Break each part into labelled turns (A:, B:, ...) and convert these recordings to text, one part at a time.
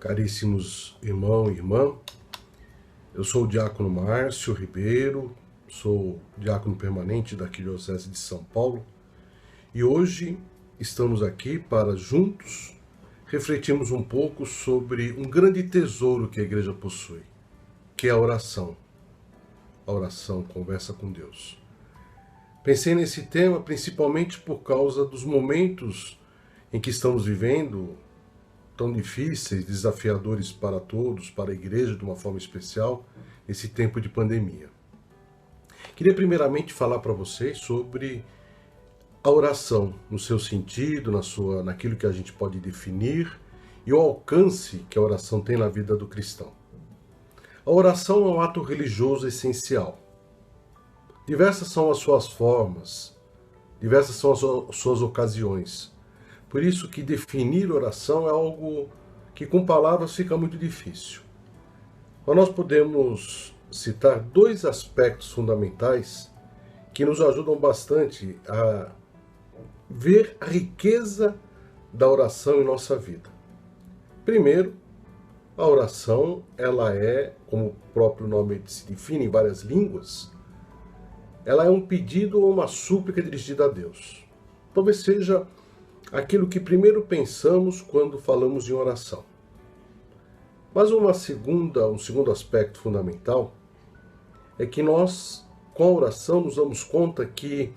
A: Caríssimos irmão e irmã, eu sou o diácono Márcio Ribeiro, sou diácono permanente da Arquidiocese de São Paulo e hoje estamos aqui para juntos refletirmos um pouco sobre um grande tesouro que a igreja possui, que é a oração. A oração, conversa com Deus. Pensei nesse tema principalmente por causa dos momentos em que estamos vivendo, tão difíceis, desafiadores para todos, para a igreja de uma forma especial, nesse tempo de pandemia. Queria primeiramente falar para vocês sobre a oração, no seu sentido, naquilo que a gente pode definir e o alcance que a oração tem na vida do cristão. A oração é um ato religioso essencial. Diversas são as suas formas, diversas são as suas ocasiões. Por isso que definir oração é algo que com palavras fica muito difícil. Mas nós podemos citar dois aspectos fundamentais que nos ajudam bastante a ver a riqueza da oração em nossa vida. Primeiro, a oração, ela é, como o próprio nome se define em várias línguas, ela é um pedido ou uma súplica dirigida a Deus. Talvez seja aquilo que primeiro pensamos quando falamos em oração. Mas um segundo aspecto fundamental é que nós, com a oração, nos damos conta que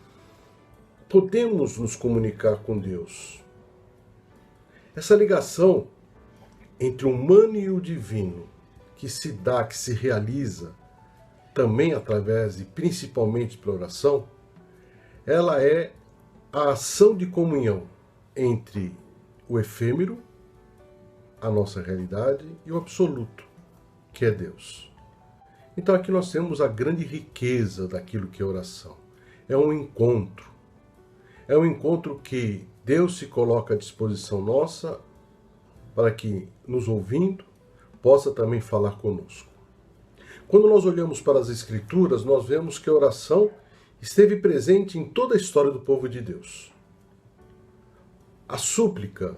A: podemos nos comunicar com Deus. Essa ligação entre o humano e o divino, que se realiza também através e principalmente pela oração, ela é a ação de comunhão entre o efêmero, a nossa realidade, e o absoluto, que é Deus. Então aqui nós temos a grande riqueza daquilo que é oração. É um encontro. É um encontro que Deus se coloca à disposição nossa para que, nos ouvindo, possa também falar conosco. Quando nós olhamos para as Escrituras, nós vemos que a oração esteve presente em toda a história do povo de Deus. A súplica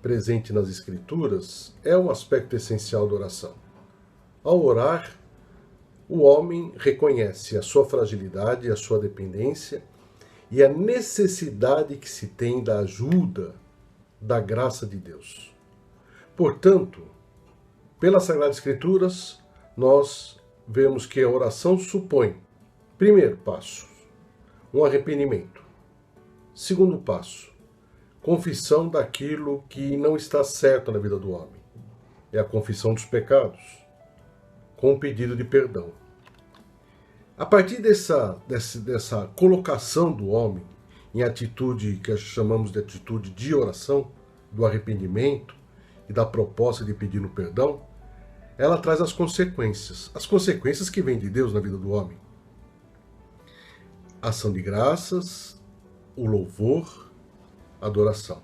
A: presente nas Escrituras é um aspecto essencial da oração. Ao orar, o homem reconhece a sua fragilidade, a sua dependência e a necessidade que se tem da ajuda, da graça de Deus. Portanto, pelas Sagradas Escrituras, nós vemos que a oração supõe, primeiro passo, um arrependimento. Segundo passo, confissão daquilo que não está certo na vida do homem. É a confissão dos pecados, com o pedido de perdão. A partir dessa colocação do homem em atitude que chamamos de atitude de oração, do arrependimento e da proposta de pedir o perdão, ela traz as consequências que vêm de Deus na vida do homem. Ação de graças, o louvor, a adoração.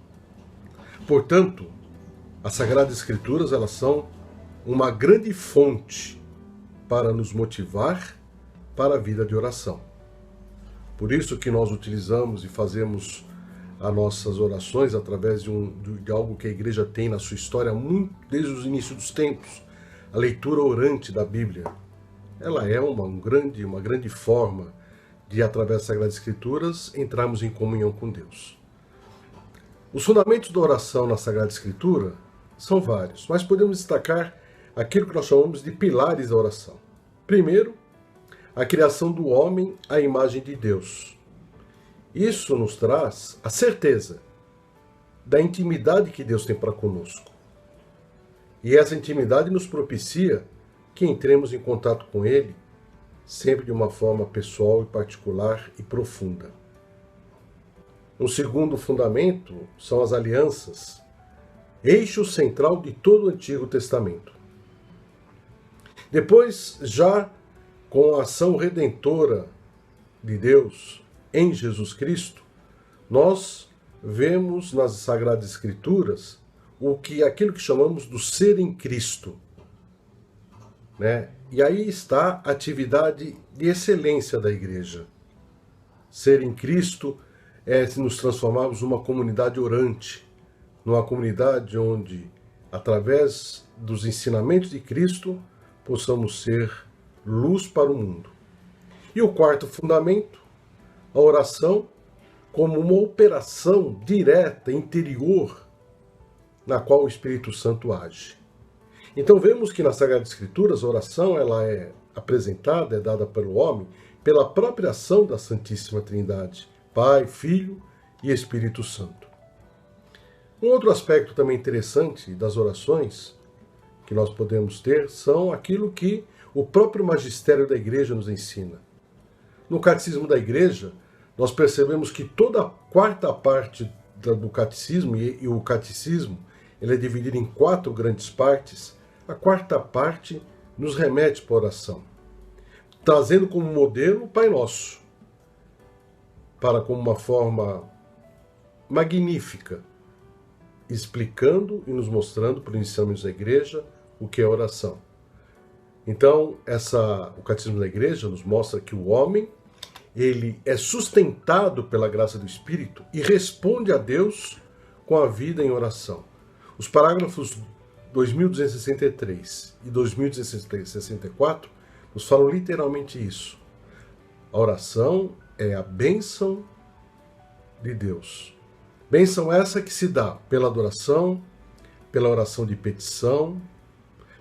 A: Portanto, as Sagradas Escrituras, elas são uma grande fonte para nos motivar para a vida de oração. Por isso que nós utilizamos e fazemos as nossas orações através de algo que a igreja tem na sua história desde os inícios dos tempos, a leitura orante da Bíblia. Ela é uma grande forma de, através das Sagradas Escrituras, entrarmos em comunhão com Deus. Os fundamentos da oração na Sagrada Escritura são vários, mas podemos destacar aquilo que nós chamamos de pilares da oração. Primeiro, a criação do homem à imagem de Deus. Isso nos traz a certeza da intimidade que Deus tem para conosco. E essa intimidade nos propicia que entremos em contato com Ele, sempre de uma forma pessoal e particular e profunda. Um segundo fundamento são as alianças, eixo central de todo o Antigo Testamento. Depois, já com a ação redentora de Deus em Jesus Cristo, nós vemos nas Sagradas Escrituras aquilo que chamamos do ser em Cristo. E aí está a atividade de excelência da igreja. Ser em Cristo é nos transformarmos numa comunidade orante, numa comunidade onde através dos ensinamentos de Cristo, possamos ser luz para o mundo. E o quarto fundamento, a oração como uma operação direta, interior, na qual o Espírito Santo age. Então vemos que nas Sagradas Escrituras a oração ela é apresentada, é dada pelo homem, pela própria ação da Santíssima Trindade, Pai, Filho e Espírito Santo. Um outro aspecto também interessante das orações que nós podemos ter são aquilo que o próprio magistério da Igreja nos ensina. No Catecismo da Igreja, nós percebemos que toda a quarta parte do catecismo, e o catecismo ele é dividido em 4 grandes partes, a quarta parte nos remete para a oração, trazendo como modelo o Pai Nosso, para como uma forma magnífica, explicando e nos mostrando, por ensinamentos da Igreja, o que é oração. Então, o Catecismo da Igreja nos mostra que o homem ele é sustentado pela graça do Espírito e responde a Deus com a vida em oração. Os parágrafos 2263 e 2264 nos falam literalmente isso. A oração é a bênção de Deus. Bênção essa que se dá pela adoração, pela oração de petição,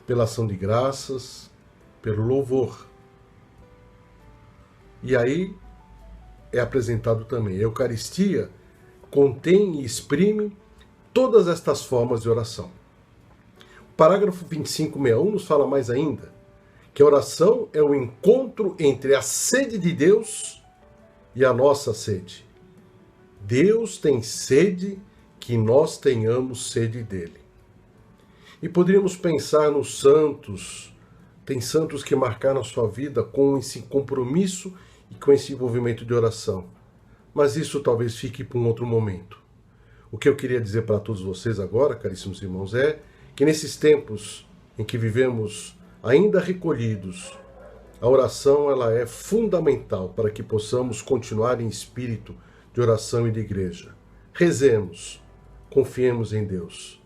A: pela ação de graças, pelo louvor. E aí é apresentado também. A Eucaristia contém e exprime todas estas formas de oração. O parágrafo 2561 nos fala mais ainda, que a oração é o encontro entre a sede de Deus e a nossa sede. Deus tem sede que nós tenhamos sede dele. E poderíamos pensar nos santos, tem santos que marcaram a sua vida com esse compromisso e com esse envolvimento de oração. Mas isso talvez fique para um outro momento. O que eu queria dizer para todos vocês agora, caríssimos irmãos, é que nesses tempos em que vivemos ainda recolhidos, a oração ela é fundamental para que possamos continuar em espírito de oração e de igreja. Rezemos, confiemos em Deus.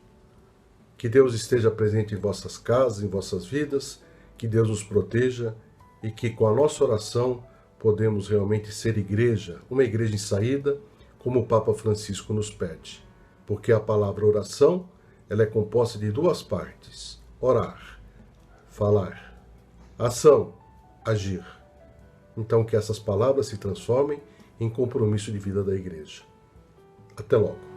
A: Que Deus esteja presente em vossas casas, em vossas vidas, que Deus nos proteja e que com a nossa oração podemos realmente ser igreja, uma igreja em saída, como o Papa Francisco nos pede. Porque a palavra oração, ela é composta de 2 partes: orar, falar, ação, agir. Então que essas palavras se transformem em compromisso de vida da igreja. Até logo.